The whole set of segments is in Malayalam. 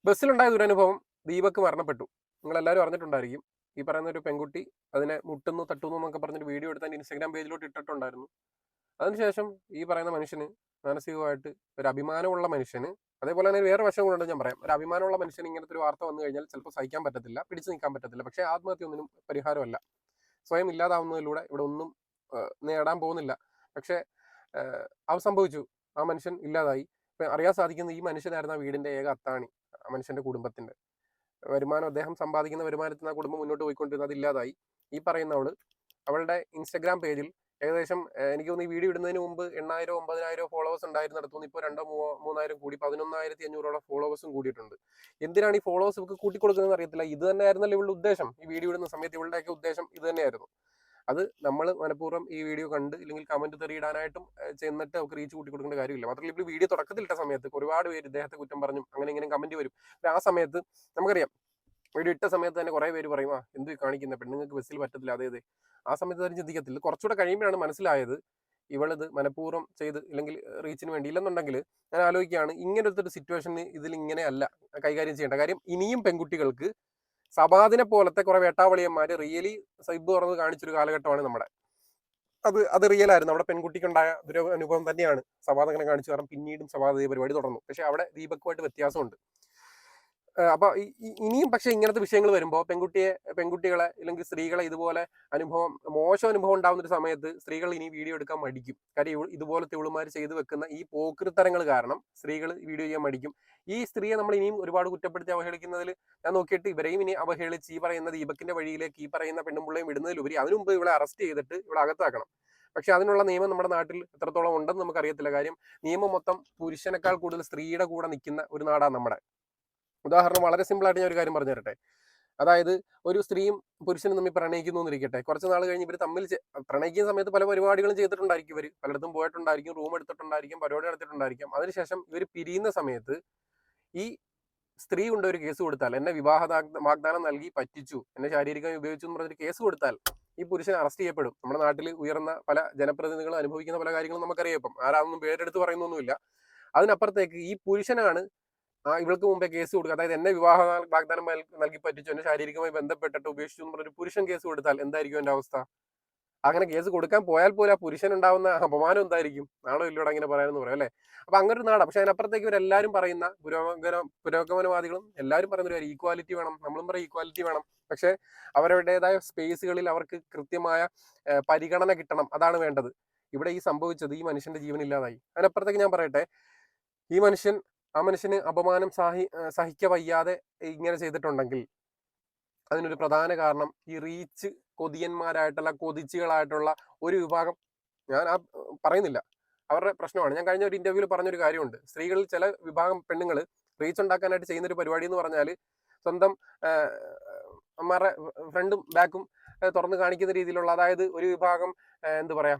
ബസ്സിലുണ്ടായ ദുരനുഭവം. ദീപക് മരണപ്പെട്ടു. നിങ്ങളെല്ലാവരും അറിഞ്ഞിട്ടുണ്ടായിരിക്കും. ഈ പറയുന്ന ഒരു പെൺകുട്ടി അതിനെ മുട്ടുന്നു തട്ടുന്നു എന്നൊക്കെ പറഞ്ഞൊരു വീഡിയോ എടുത്ത് എൻ്റെ ഇൻസ്റ്റാഗ്രാം പേജിലോട്ട് ഇട്ടിട്ടുണ്ടായിരുന്നു. അതിനുശേഷം ഈ പറയുന്ന മനുഷ്യന് മാനസികമായിട്ട് ഒരു അഭിമാനമുള്ള മനുഷ്യന്, അതേപോലെ തന്നെ വേറെ വശം കൊണ്ടുണ്ട് ഞാൻ പറയാം. ഒരു അഭിമാനമുള്ള മനുഷ്യന് ഇങ്ങനത്തെ ഒരു വാർത്ത വന്നു കഴിഞ്ഞാൽ ചിലപ്പോൾ സഹിക്കാൻ പറ്റത്തില്ല, പിടിച്ചു നിൽക്കാൻ പറ്റത്തില്ല. പക്ഷേ ആത്മഹത്യ ഒന്നിനും പരിഹാരമല്ല. സ്വയം ഇല്ലാതാവുന്നതിലൂടെ ഇവിടെ ഒന്നും നേടാൻ പോകുന്നില്ല. പക്ഷേ അത് സംഭവിച്ചു. ആ മനുഷ്യൻ ഇല്ലാതായി. ഇപ്പം അറിയാൻ സാധിക്കുന്ന ഈ മനുഷ്യനായിരുന്നു ആ വീടിൻ്റെ ഏക അത്താണി. ആ മനുഷ്യൻ്റെ കുടുംബത്തിൻ്റെ വരുമാനം, അദ്ദേഹം സമ്പാദിക്കുന്ന വരുമാനത്തിൽ നിന്ന് ആ കുടുംബം മുന്നോട്ട് പോയിക്കൊണ്ടിരുന്നത് ഇല്ലാതായി. ഈ പറയുന്നവള് അവളുടെ ഇൻസ്റ്റഗ്രാം പേജിൽ ഏകദേശം എനിക്ക് തോന്നുന്നു ഈ വീഡിയോ ഇടുന്നതിന് മുമ്പ് 8,000 9,000 ഫോളോവേഴ്സ് ഉണ്ടായിരുന്നിടത്തുനിന്ന് ഇപ്പോൾ 2,000 3,000 കൂടി 11,500 ഫോളോവേഴ്സും കൂടിയിട്ടുണ്ട്. എന്തിനാണ് ഈ ഫോളോവേഴ്സ് ഇവർക്ക് കൂട്ടിക്കൊടുക്കുന്നതെന്ന് അറിയത്തില്ല. ഇത് തന്നെയായിരുന്നല്ലോ ഇവളുടെ ഉദ്ദേശം. ഈ വീഡിയോ ഇടുന്ന സമയത്ത് ഇവളുടെയൊക്കെ ഉദ്ദേശം ഇത് തന്നെയായിരുന്നു. അത് നമ്മൾ മനഃപൂർവ്വം ഈ വീഡിയോ കണ്ട് ഇല്ലെങ്കിൽ കമന്റ് തെറിയിടാനായിട്ടും ചെന്നിട്ട് അവർക്ക് റീച്ച് കൂട്ടി കൊടുക്കേണ്ട കാര്യമില്ല. മാത്രമല്ല ഇപ്പോൾ വീഡിയോ തുടക്കത്തിലിട്ട സമയത്ത് ഒരുപാട് പേര് ഇദ്ദേഹത്തെ കുറ്റം പറഞ്ഞും അങ്ങനെ ഇങ്ങനെ കമന്റ് വരും. ആ സമയത്ത് നമുക്കറിയാം വീഡിയോ ഇട്ട സമയത്ത് തന്നെ കുറേ പേര് പറയും, എന്ത് കാണിക്കുന്ന പെണ്ണുങ്ങൾക്ക് ബസ്സിൽ പറ്റത്തില്ല അതേ. ആ സമയത്ത് തന്നെ ചിന്തിക്കത്തില്ല. കുറച്ചുകൂടെ കഴിയുമ്പോഴാണ് മനസ്സിലായത് ഇവളിത് മനഃപൂർവ്വം ചെയ്ത് ഇല്ലെങ്കിൽ റീച്ചിന് വേണ്ടി. ഇല്ലെന്നുണ്ടെങ്കിൽ ഞാൻ ആലോചിക്കുകയാണ്, ഇങ്ങനത്തെ ഒരു സിറ്റുവേഷന് ഇതിൽ ഇങ്ങനെയല്ല കൈകാര്യം ചെയ്യേണ്ട. കാര്യം ഇനിയും പെൺകുട്ടികൾക്ക് സബാദിനെ പോലത്തെ കുറെ വേട്ടാവളിയന്മാർ റിയലി സൈബ് തുറന്ന് കാണിച്ചൊരു കാലഘട്ടമാണ് നമ്മുടെ. അത് റിയൽ ആയിരുന്നു. അവിടെ പെൺകുട്ടിക്കുണ്ടായ ഒരു അനുഭവം തന്നെയാണ് സബാദ് അങ്ങനെ കാണിച്ചു. കാരണം പിന്നീടും സബാദ് ഈ പരിപാടി തുടർന്നു. പക്ഷെ അവിടെ ദീപക്കുമായിട്ട് വ്യത്യാസമുണ്ട്. അപ്പൊ ഇനിയും പക്ഷെ ഇങ്ങനത്തെ വിഷയങ്ങൾ വരുമ്പോൾ പെൺകുട്ടികളെ അല്ലെങ്കിൽ സ്ത്രീകളെ ഇതുപോലെ മോശം അനുഭവം ഉണ്ടാകുന്ന ഒരു സമയത്ത് സ്ത്രീകൾ ഇനി വീഡിയോ എടുക്കാൻ മടിക്കും. കാര്യം ഇതുപോലത്തെ ഇവളുമാർ ചെയ്തു വെക്കുന്ന ഈ പോക്കൃത്തരങ്ങൾ കാരണം സ്ത്രീകൾ വീഡിയോ ചെയ്യാൻ മടിക്കും. ഈ സ്ത്രീയെ നമ്മൾ ഇനിയും ഒരുപാട് കുറ്റപ്പെടുത്തി അവഹേളിക്കുന്നതിൽ ഞാൻ നോക്കിയിട്ട് ഇവരെയും ഇനി അവഹേളിച്ച് ഈ പറയുന്ന ദീപക്കിന്റെ വഴിയിലേക്ക് ഈ പറയുന്ന പെണ്ണുമ്പിള്ളയും വിടുന്നതിലുപരി അതിനു മുമ്പ് ഇവളെ അറസ്റ്റ് ചെയ്തിട്ട് ഇവിടെ അകത്താക്കണം. പക്ഷെ അതിനുള്ള നിയമം നമ്മുടെ നാട്ടിൽ എത്രത്തോളം ഉണ്ടെന്ന് നമുക്കറിയത്തില്ല. കാര്യം നിയമം മൊത്തം പുരുഷനേക്കാൾ കൂടുതൽ സ്ത്രീയുടെ കൂടെ നിൽക്കുന്ന ഒരു നാടാണ് നമ്മുടെ. ഉദാഹരണം വളരെ സിമ്പിൾ ആയിട്ട് ഞാൻ ഒരു കാര്യം പറഞ്ഞു തരട്ടെ. അതായത് ഒരു സ്ത്രീയും പുരുഷനും തമ്മിൽ പ്രണയിക്കുന്നു എന്നിരിക്കട്ടെ. കുറച്ച് നാൾ കഴിഞ്ഞ് ഇവർ തമ്മിൽ പ്രണയിക്കുന്ന സമയത്ത് പല പരിപാടികളും ചെയ്തിട്ടുണ്ടായിരിക്കും. ഇവർ പലയിടത്തും പോയിട്ടുണ്ടായിരിക്കും, റൂം എടുത്തിട്ടുണ്ടായിരിക്കും, പരിപാടി നടത്തിയിട്ടുണ്ടായിരിക്കും. അതിനുശേഷം ഇവർ പിരിയുന്ന സമയത്ത് ഈ സ്ത്രീ കൊണ്ട് ഒരു കേസ് കൊടുത്താൽ, എന്നെ വിവാഹ വാഗ്ദാനം നൽകി പറ്റിച്ചു, എന്നെ ശാരീരികമായി ഉപയോഗിച്ചു എന്ന് പറഞ്ഞൊരു കേസ് കൊടുത്താൽ ഈ പുരുഷൻ അറസ്റ്റ് ചെയ്യപ്പെടും. നമ്മുടെ നാട്ടിൽ ഉയർന്ന പല ജനപ്രതിനിധികളും അനുഭവിക്കുന്ന പല കാര്യങ്ങളും നമുക്കറിയാം. ഇപ്പം ആരാതൊന്നും പേരെടുത്ത് പറയുന്നൊന്നുമില്ല. അതിനപ്പുറത്തേക്ക് ഈ പുരുഷനാണ് ഇവൾക്ക് മുമ്പേ കേസ് കൊടുക്കുക. അതായത് എന്നെ വിവാഹ വാഗ്ദാനം നൽകി പറ്റിച്ചു, എന്നെ ശാരീരികമായി ബന്ധപ്പെട്ടിട്ട് ഉപേക്ഷിച്ചു എന്ന് പറഞ്ഞൊരു പുരുഷൻ കേസ് കൊടുത്താൽ എന്തായിരിക്കും എൻ്റെ അവസ്ഥ? അങ്ങനെ കേസ് കൊടുക്കാൻ പോയാൽ പോലും ആ പുരുഷൻ ഉണ്ടാവുന്ന അപമാനം എന്തായിരിക്കും? നാളെ ഇല്ലോടെ അങ്ങനെ പറയാനെന്ന് പറയാം അല്ലേ? അപ്പൊ അങ്ങനെ ഒരു നാടാണ്. പക്ഷെ അതിനപ്പുറത്തേക്ക് ഇവരെല്ലാവരും പറയുന്ന പുരോഗമനവാദികളും എല്ലാവരും പറയുന്ന ഒരു ഈക്വാലിറ്റി വേണം, നമ്മളും പറയും ഈക്വാലിറ്റി വേണം. പക്ഷെ അവരുടേതായ സ്പേസുകളിൽ അവർക്ക് കൃത്യമായ പരിഗണന കിട്ടണം. അതാണ് വേണ്ടത്. ഇവിടെ ഈ സംഭവിച്ചത് ഈ മനുഷ്യന്റെ ജീവൻ ഇല്ലാതായി. അതിനപ്പുറത്തേക്ക് ഞാൻ പറയട്ടെ, ആ മനുഷ്യന് അപമാനം സഹിക്ക വയ്യാതെ ഇങ്ങനെ ചെയ്തിട്ടുണ്ടെങ്കിൽ അതിനൊരു പ്രധാന കാരണം ഈ റീച്ച് കൊതിയന്മാരായിട്ടുള്ള കൊതിച്ചുകളായിട്ടുള്ള ഒരു വിഭാഗം, ഞാൻ പറയുന്നില്ല, അവരുടെ പ്രശ്നമാണ്. ഞാൻ കഴിഞ്ഞ ഒരു ഇന്റർവ്യൂവിൽ പറഞ്ഞൊരു കാര്യമുണ്ട്. സ്ത്രീകളിൽ ചില വിഭാഗം പെണ്ണുങ്ങൾ റീച്ച് ഉണ്ടാക്കാനായിട്ട് ചെയ്യുന്നൊരു പരിപാടി എന്ന് പറഞ്ഞാൽ സ്വന്തം അമ്മമാരുടെ ഫ്രണ്ടും ബാക്കും തുറന്ന് കാണിക്കുന്ന രീതിയിലുള്ള, അതായത് ഒരു വിഭാഗം എന്ത് പറയാ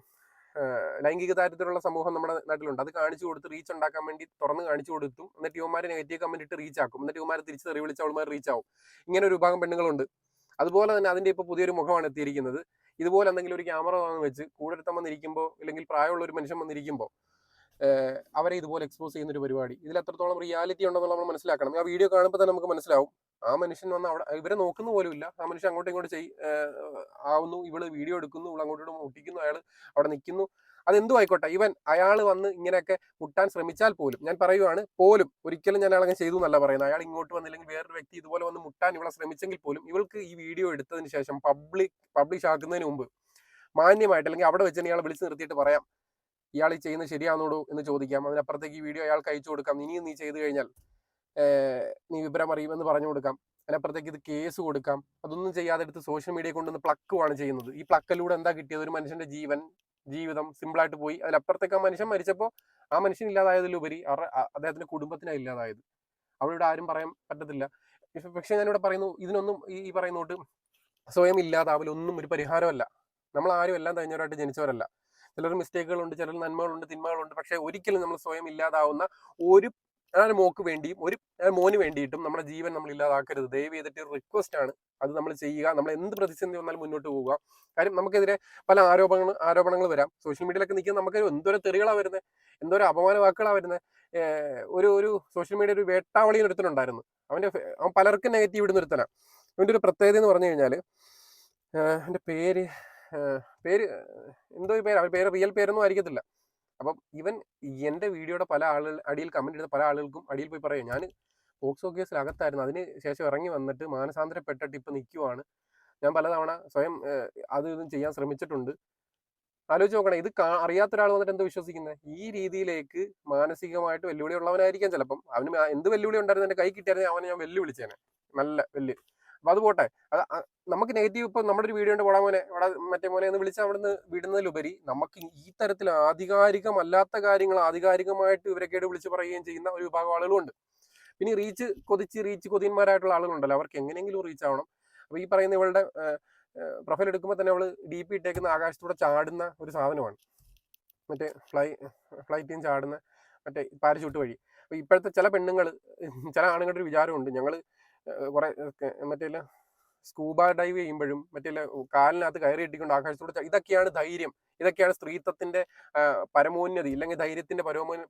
ലൈംഗിക താരത്തിലുള്ള സമൂഹം നമ്മുടെ നാട്ടിലുണ്ട്. അത് കാണിച്ചു കൊടുത്ത് റീച്ച് ഉണ്ടാക്കാൻ വേണ്ടി തുറന്ന് കാണിച്ചു കൊടുത്തും എന്നിട്ട് യുവമാരെ നെഗറ്റീവ് കമന്റ് ഇട്ട് റീച്ച് ആക്കും. എന്നിട്ട് യുവമാരെ തിരിച്ച് തെറി വിളിച്ച് അവൾമാർ റീച്ച് ആവും. ഇങ്ങനെ ഒരു വിഭാഗം പെണ്ണുങ്ങളുണ്ട്. അതുപോലെ തന്നെ അതിന്റെ ഇപ്പോൾ പുതിയൊരു മുഖമാണ് എത്തിയിരിക്കുന്നത്. ഇതുപോലെ എന്തെങ്കിലും ഒരു ക്യാമറ വന്ന് കൂടെ ഒരുത്തം വന്നിരിക്കുമ്പോൾ അല്ലെങ്കിൽ പ്രായമുള്ള ഒരു മനുഷ്യൻ വന്നിരിക്കുമ്പോൾ അവരെ ഇതുപോലെ എക്സ്പോസ് ചെയ്യുന്ന ഒരു പരിപാടി. ഇതിൽ എത്രത്തോളം റിയാലിറ്റി ഉണ്ടെന്നുള്ള നമ്മൾ മനസ്സിലാക്കണം. ആ വീഡിയോ കാണുമ്പോൾ തന്നെ നമുക്ക് മനസ്സിലാവും. ആ മനുഷ്യൻ വന്ന് അവിടെ ഇവരെ നോക്കുന്ന പോലും ഇല്ല. ആ മനുഷ്യൻ അങ്ങോട്ടും ഇങ്ങോട്ട് ആവുന്നു, ഇവള് വീഡിയോ എടുക്കുന്നു, ഇവൾ അങ്ങോട്ടും മുട്ടിക്കുന്നു, അയാൾ അവിടെ നിൽക്കുന്നു. അതെന്തു ആയിക്കോട്ടെ, അയാൾ വന്ന് ഇങ്ങനെയൊക്കെ മുട്ടാൻ ശ്രമിച്ചാൽ പോലും, ഞാൻ പറയുവാണ്, ഒരിക്കലും ഞാൻ അയാളെ ചെയ്തു എന്നല്ല പറയുന്നത്. അയാൾ ഇങ്ങോട്ട് വന്നില്ലെങ്കിൽ വേറൊരു വ്യക്തി ഇതുപോലെ വന്ന് മുട്ടാൻ ഇവളെ ശ്രമിച്ചെങ്കിൽ പോലും ഇവൾക്ക് ഈ വീഡിയോ എടുത്തതിന് ശേഷം പബ്ലിഷ് ആക്കുന്നതിന് മുമ്പ് മാന്യമായിട്ട് അല്ലെങ്കിൽ അവിടെ വെച്ച് ഇയാളെ വിളിച്ച് നിർത്തിയിട്ട് പറയാം, ഇയാൾ ഈ ചെയ്യുന്നത് ശരിയാണെന്നോടോ എന്ന് ചോദിക്കാം. അതിനപ്പുറത്തേക്ക് ഈ വീഡിയോ അയാൾക്ക് അയച്ചു കൊടുക്കാം. ഇനിയും നീ ചെയ്തു കഴിഞ്ഞാൽ നീ വിവരം അറിയുമെന്ന് പറഞ്ഞു കൊടുക്കാം. അതിനപ്പുറത്തേക്ക് ഇത് കേസ് കൊടുക്കാം. അതൊന്നും ചെയ്യാതെ എടുത്ത് സോഷ്യൽ മീഡിയ കൊണ്ടുവന്ന് പ്ലക്കുവാണ് ചെയ്യുന്നത്. ഈ പ്ലക്കിലൂടെ എന്താ കിട്ടിയത്? ഒരു മനുഷ്യന്റെ ജീവിതം സിമ്പിളായിട്ട് പോയി. അതിനപ്പുറത്തേക്ക് ആ മനുഷ്യൻ മരിച്ചപ്പോൾ ആ മനുഷ്യൻ ഇല്ലാതായതിലുപരി അദ്ദേഹത്തിന്റെ കുടുംബത്തിനാണ് ഇല്ലാതായത്. അവിടെ ആരും പറയാൻ പറ്റത്തില്ല. പക്ഷെ ഞാനിവിടെ പറയുന്നു, ഇതിനൊന്നും ഈ പറയുന്നോട്ട് സ്വയം ഇല്ലാതാവലൊന്നും ഒരു പരിഹാരമല്ല. നമ്മൾ ആരും എല്ലാം തയ്ഞ്ഞവരായിട്ട് ജനിച്ചവരല്ല. ചിലർ മിസ്റ്റേക്കുകളുണ്ട്, ചിലർ നന്മകളുണ്ട്, തിന്മകളുണ്ട്. പക്ഷെ ഒരിക്കലും നമ്മൾ സ്വയം ഇല്ലാതാവുന്ന ഒരു മോക്ക് വേണ്ടിയും ഒരു മോന് വേണ്ടിയിട്ടും നമ്മുടെ ജീവൻ നമ്മൾ ഇല്ലാതാക്കരുത്. ദയവ് ചെയ്തിട്ട് റിക്വസ്റ്റ് ആണ്, അത് നമ്മൾ ചെയ്യുക. നമ്മൾ എന്ത് പ്രതിസന്ധി വന്നാലും മുന്നോട്ട് പോവുക. കാര്യം നമുക്കെതിരെ പല ആരോപണങ്ങൾ വരാം. സോഷ്യൽ മീഡിയയിലൊക്കെ നിൽക്കുന്ന നമുക്ക് എന്തോരം തെറികളാണ് വരുന്നത്, എന്തോരം അപമാന വാക്കുകളാണ് വരുന്നത്. ഒരു സോഷ്യൽ മീഡിയ ഒരു വേട്ടാവളി ഒരുത്തനുണ്ടായിരുന്നു. അവൻ പലർക്കും നെഗറ്റീവ് ഇടുന്ന ഒരുത്തനാണ്. അവൻ്റെ ഒരു പ്രത്യേകത എന്ന് പറഞ്ഞു കഴിഞ്ഞാൽ, എൻ്റെ പേര് എന്തോ പേര്, അവൻ റിയൽ പേരൊന്നും ആയിരിക്കത്തില്ല. അപ്പം ഇവൻ എൻ്റെ വീഡിയോയുടെ പല ആളുകൾ അടിയിൽ കമന്റ് ചെയ്ത പല ആളുകൾക്കും അടിയിൽ പോയി പറയാം, ഞാൻ പോക്സോ കേസിൽ അകത്തായിരുന്നു, അതിന് ശേഷം ഇറങ്ങി വന്നിട്ട് മാനസാന്തരപ്പെട്ടിട്ട് ഇപ്പം നിൽക്കുവാണ്, ഞാൻ പലതവണ സ്വയം അത് ഇതും ചെയ്യാൻ ശ്രമിച്ചിട്ടുണ്ട്. ആലോചിച്ച് നോക്കണം, ഇത് അറിയാത്ത ഒരാൾ വന്നിട്ട് എന്താ വിശ്വസിക്കുന്നത്? ഈ രീതിയിലേക്ക് മാനസികമായിട്ട് വെല്ലുവിളി ഉള്ളവനായിരിക്കാം ചിലപ്പം. അവന് എന്ത് വെല്ലുവിളി ഉണ്ടായിരുന്നു എൻ്റെ കൈ കിട്ടിയായിരുന്നു അവനെ ഞാൻ വെല്ലുവിളിച്ചേനെ, നല്ല വെല്ല്. അപ്പൊ അത് പോട്ടെ, അത് നമുക്ക് നെഗറ്റീവ്. ഇപ്പൊ നമ്മുടെ ഒരു വീഡിയോ ഉണ്ട്, മറ്റേ മോനെ എന്ന് വിളിച്ച് അവിടുന്ന് വിടുന്നതിലുപരി നമുക്ക് ഈ തരത്തിൽ ആധികാരികമല്ലാത്ത കാര്യങ്ങൾ ആധികാരികമായിട്ട് ഇവരൊക്കെ വിളിച്ച് പറയുകയും ചെയ്യുന്ന ഒരു വിഭാഗം ആളുകളുണ്ട്. പിന്നെ റീച്ച് കൊതിയന്മാരായിട്ടുള്ള ആളുകളുണ്ടല്ലോ, അവർക്ക് എങ്ങനെയെങ്കിലും റീച്ച് ആവണം. അപ്പൊ ഈ പറയുന്ന ഇവളുടെ പ്രൊഫൈൽ എടുക്കുമ്പോൾ തന്നെ അവള് DP ഇട്ടേക്കുന്ന ആകാശത്തൂടെ ചാടുന്ന ഒരു സാധനമാണ്, മറ്റേ ഫ്ലൈറ്റിൽ ചാടുന്ന മറ്റേ പാരച്യൂട്ട് വഴി. അപ്പൊ ഇപ്പോഴത്തെ ചില പെണ്ണുങ്ങൾ, ചില ആണുങ്ങളുടെ ഒരു വിചാരമുണ്ട്, ഞങ്ങൾ കുറെ മറ്റേ സ്കൂബ ഡൈവ് ചെയ്യുമ്പോഴും മറ്റേ കാലിനകത്ത് കയറി ഇട്ടിക്കൊണ്ട് ആകാശത്തൂടെ, ഇതൊക്കെയാണ് ധൈര്യം, ഇതൊക്കെയാണ് സ്ത്രീത്വത്തിന്റെ പരമോന്നതി, ഇല്ലെങ്കിൽ ധൈര്യത്തിന്റെ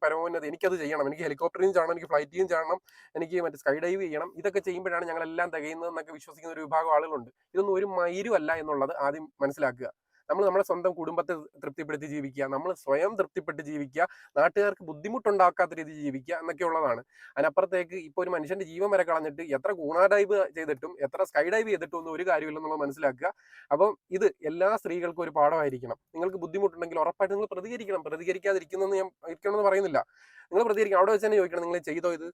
പരമോന്നതി. എനിക്കത് ചെയ്യണം, എനിക്ക് ഹെലികോപ്റ്ററിൽ ചാടണം, എനിക്ക് ഫ്ലൈറ്റിൽ ചാടണം, എനിക്ക് മറ്റേ സ്കൈ ഡൈവ് ചെയ്യണം, ഇതൊക്കെ ചെയ്യുമ്പോഴാണ് ഞങ്ങളെല്ലാം തികയുന്നത് എന്നൊക്കെ വിശ്വസിക്കുന്ന ഒരു വിഭാഗം ആളുകളുണ്ട്. ഇതൊന്നും ഒരു മയിരുമല്ല എന്നുള്ളത് ആദ്യം മനസ്സിലാക്കുക. നമ്മൾ നമ്മുടെ സ്വന്തം കുടുംബത്തെ തൃപ്തിപ്പെടുത്തി ജീവിക്കുക, നമ്മൾ സ്വയം തൃപ്തിപ്പെട്ട് ജീവിക്കുക, നാട്ടുകാർക്ക് ബുദ്ധിമുട്ടുണ്ടാക്കാത്ത രീതിയിൽ ജീവിക്കുക എന്നൊക്കെ ഉള്ളതാണ്. അതിനപ്പുറത്തേക്ക് ഇപ്പോൾ ഒരു മനുഷ്യന്റെ ജീവൻ വരെ കളഞ്ഞിട്ട് എത്ര കൂണ ഡൈവ് ചെയ്തിട്ടും എത്ര സ്കൈ ഡൈവ് ചെയ്തിട്ടും ഒന്നും ഒരു കാര്യമില്ലെന്നുള്ളത് മനസ്സിലാക്കുക. അപ്പം ഇത് എല്ലാ സ്ത്രീകൾക്കും ഒരു പാഠമായിരിക്കണം. നിങ്ങൾക്ക് ബുദ്ധിമുട്ടുണ്ടെങ്കിൽ ഉറപ്പായിട്ട് നിങ്ങൾ പ്രതികരിക്കണം. പ്രതികരിക്കാതിരിക്കണമെന്ന് ഞാൻ ഇരിക്കണമെന്ന് പറയുന്നില്ല, നിങ്ങൾ പ്രതികരിക്കണം. അവിടെ വെച്ച് തന്നെ ചോദിക്കണം, നിങ്ങൾ ചെയ്തോ ഇത്?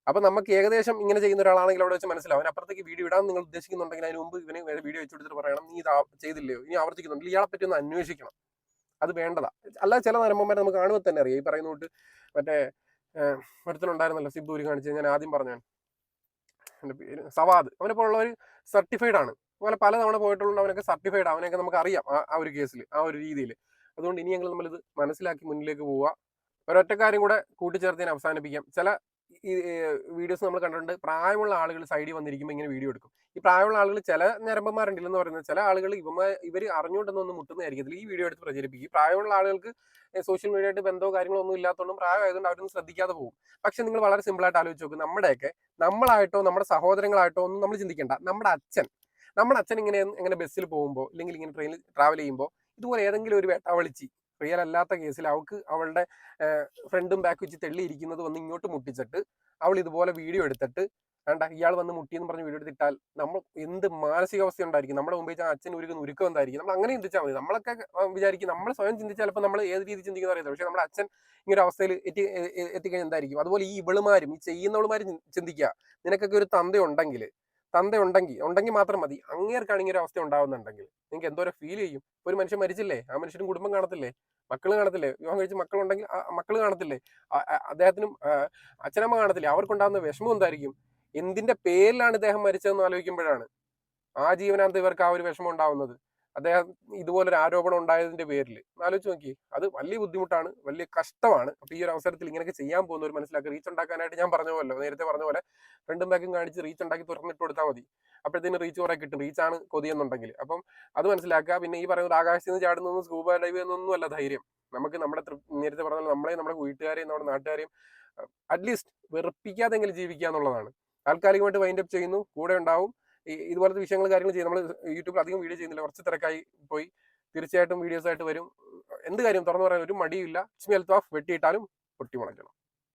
അപ്പൊ നമുക്ക് ഏകദേശം ഇങ്ങനെ ചെയ്യുന്ന ഒരാളാണെങ്കിൽ അവിടെ വെച്ച് മനസ്സിലാവും. അപ്പുറത്തേക്ക് വീഡിയോ ഇടാൻ നിങ്ങൾ ഉദ്ദേശിക്കുന്നുണ്ടെങ്കിൽ അതിന് മുമ്പ് ഇവന് വീഡിയോ വെച്ച് കൊടുത്തിട്ട് പറയണം, നീ ഇത് ചെയ്തില്ലയോ, ഇനി ആവർത്തിക്കുന്നുണ്ടെങ്കിൽ ഇയാളെ പറ്റി ഒന്ന് അന്വേഷിക്കണം. അത് വേണ്ടതാ. അല്ലാതെ ചില നരമ്പന്മാരെ നമുക്ക് കാണുമ്പോൾ തന്നെ അറിയാം. ഈ പറയുന്ന തൊട്ട് മറ്റേ ഒരുത്തനുണ്ടായിരുന്നല്ലോ സിബൂരി കാണിച്ച്, ഞാൻ ആദ്യം പറഞ്ഞു, എൻ്റെ പേര് സവാദ്, അവനെ പോലുള്ളവർ സർട്ടിഫൈഡ് ആണ്. അതുപോലെ പലതവണ പോയിട്ടുള്ള അവനൊക്കെ സർട്ടിഫൈഡ്, അവനെയൊക്കെ നമുക്ക് അറിയാം ആ ഒരു കേസിൽ, ആ ഒരു രീതിയിൽ. അതുകൊണ്ട് ഇനിയെങ്കിലും നമ്മളിത് മനസ്സിലാക്കി മുന്നിലേക്ക് പോവുക. ഒരൊറ്റ കാര്യം കൂടെ കൂട്ടിച്ചേർത്ത് ഞാൻ അവസാനിപ്പിക്കാം. ചില ഈ വീഡിയോസ് നമ്മൾ കണ്ടിട്ടുണ്ട്, പ്രായമുള്ള ആളുകൾ സൈഡിൽ വന്നിരിക്കുമ്പോൾ ഇങ്ങനെ വീഡിയോ എടുക്കും. ഈ പ്രായമുള്ള ആളുകൾ ചില ഞരമ്പന്മാരുണ്ടില്ലെന്ന് പറയുന്നത്, ചില ആളുകൾ ഇവർ അറിഞ്ഞുകൊണ്ടൊന്നും മുട്ടുന്നതായിരിക്കത്തില്ല, ഈ വീഡിയോ എടുത്ത് പ്രചരിപ്പിക്കും. പ്രായമുള്ള ആളുകൾക്ക് സോഷ്യൽ മീഡിയ ആയിട്ട് ബന്ധമോ കാര്യങ്ങളോ ഒന്നും ഇല്ലാത്തതുകൊണ്ടും പ്രായമായതുകൊണ്ട് അവരൊന്നും ശ്രദ്ധിക്കാതെ പോകും. പക്ഷെ നിങ്ങൾ വളരെ സിമ്പിളായിട്ട് ആലോചിച്ച് നോക്കും, നമ്മുടെയൊക്കെ നമ്മളായിട്ടോ നമ്മുടെ സഹോദരങ്ങളായിട്ടോ ഒന്നും നമ്മൾ ചിന്തിക്കേണ്ട. നമ്മുടെ അച്ഛൻ ഇങ്ങനെ ബസ്സിൽ പോകുമ്പോൾ അല്ലെങ്കിൽ ഇങ്ങനെ ട്രെയിനിൽ ട്രാവൽ ചെയ്യുമ്പോൾ ഇതുപോലെ ഏതെങ്കിലും ഒരു വേട്ടാവളിച്ച് റിയൽ അല്ലാത്ത കേസിൽ അവളുടെ ഫ്രണ്ടും ബാക്ക് വെച്ച് തെള്ളിയിരിക്കുന്നത് വന്ന് ഇങ്ങോട്ട് മുട്ടിച്ചിട്ട് അവൾ ഇതുപോലെ വീഡിയോ എടുത്തിട്ട് വേണ്ട ഇയാൾ വന്ന് മുട്ടിയെന്ന് പറഞ്ഞ് വീഡിയോ എടുത്തിട്ടാൽ നമ്മൾ എന്ത് മാനസികാവസ്ഥ ഉണ്ടായിരിക്കും? നമ്മുടെ മുമ്പ് അച്ഛൻ ഉരുക്കം എന്തായിരിക്കും? നമ്മൾ അങ്ങനെ ചിന്തിച്ചാൽ മതി. നമ്മളൊക്കെ വിചാരിക്കും, നമ്മൾ സ്വയം ചിന്തിച്ചാൽ ചിലപ്പോൾ നമ്മൾ ഏത് രീതി ചിന്തിക്കുന്ന അറിയാം. പക്ഷെ നമ്മുടെ അച്ഛൻ ഇങ്ങനെ അവസ്ഥയിൽ എത്തിക്കഴിഞ്ഞാൽ എന്തായിരിക്കും? അതുപോലെ ഈ ഇവളുമാരും ഈ ചെയ്യുന്നവളുമാരും ചിന്തിക്കുക, നിനക്കൊക്കെ ഒരു തന്ത ഉണ്ടെങ്കിൽ മാത്രം മതി. അങ്ങേർക്കാണ് ഇങ്ങനെ ഒരു അവസ്ഥ ഉണ്ടാവുന്നുണ്ടെങ്കിൽ നിങ്ങൾക്ക് എന്തോരം ഫീൽ ചെയ്യും? ഒരു മനുഷ്യൻ മരിച്ചില്ലേ, ആ മനുഷ്യനും കുടുംബം കാണത്തില്ലേ, മക്കൾ കാണത്തില്ലേ, വിവാഹം കഴിച്ച് മക്കളുണ്ടെങ്കിൽ മക്കൾ കാണത്തില്ലേ, അദ്ദേഹത്തിനും അച്ഛനമ്മ കാണത്തില്ലേ, അവർക്കുണ്ടാകുന്ന വിഷമം എന്തായിരിക്കും? എന്തിന്റെ പേരിലാണ് ഇദ്ദേഹം മരിച്ചതെന്ന് ആലോചിക്കുമ്പോഴാണ് ആ ജീവനാന്ത ഇവർക്ക് ആ ഒരു വിഷമം ഉണ്ടാവുന്നത്. അദ്ദേഹം ഇതുപോലൊരു ആരോപണം ഉണ്ടായതിന്റെ പേരിൽ ആലോചിച്ച് നോക്കി, അത് വലിയ ബുദ്ധിമുട്ടാണ്, വലിയ കഷ്ടമാണ്. അപ്പൊ ഈ ഒരു അവസരത്തിൽ ഇങ്ങനെയൊക്കെ ചെയ്യാൻ പോകുന്നവർ മനസ്സിലാക്കി, റീച്ച് ഉണ്ടാക്കാനായിട്ട് ഞാൻ നേരത്തെ പറഞ്ഞ പോലെ ഫ്രണ്ടും ബാക്കും കാണിച്ച് റീച്ച് ഉണ്ടാക്കി തുറന്നിട്ട് കൊടുത്താൽ മതി. അപ്പോഴത്തേന് റീച്ച് കുറെ കിട്ടും, റീച്ചാണ് കൊതിയെന്നുണ്ടെങ്കിൽ. അപ്പം അത് മനസ്സിലാക്കുക. പിന്നെ ഈ പറയുന്നത് ആകാശത്ത് നിന്ന് ചാടുന്നൊന്നും സ്കൂബ ഡൈവ് എന്നൊന്നും അല്ല ധൈര്യം. നമുക്ക് നേരത്തെ പറഞ്ഞ നമ്മളെയും നമ്മുടെ വീട്ടുകാരെയും നമ്മുടെ നാട്ടുകാരെയും അറ്റ്ലീസ്റ്റ് വെറുപ്പിക്കാതെങ്കിലും ജീവിക്കുക എന്നുള്ളതാണ്. താൽക്കാലികമായിട്ട് വൈൻഡ് അപ്പ് ചെയ്യുന്നു, കൂടെ ഉണ്ടാവും. ഇതുപോലത്തെ കാര്യങ്ങൾ ചെയ്യും. നമ്മൾ യൂട്യൂബിൽ അധികം വീഡിയോ ചെയ്യുന്നില്ല, കുറച്ച് തിരക്കായി പോയി. തീർച്ചയായിട്ടും വീഡിയോസ് ആയിട്ട് വരും. എന്ത് കാര്യം തുറന്നു പറയാൻ ഒരു മടിയില്ല. വെട്ടിയിട്ടാലും പൊട്ടി മുളയ്ക്കണം.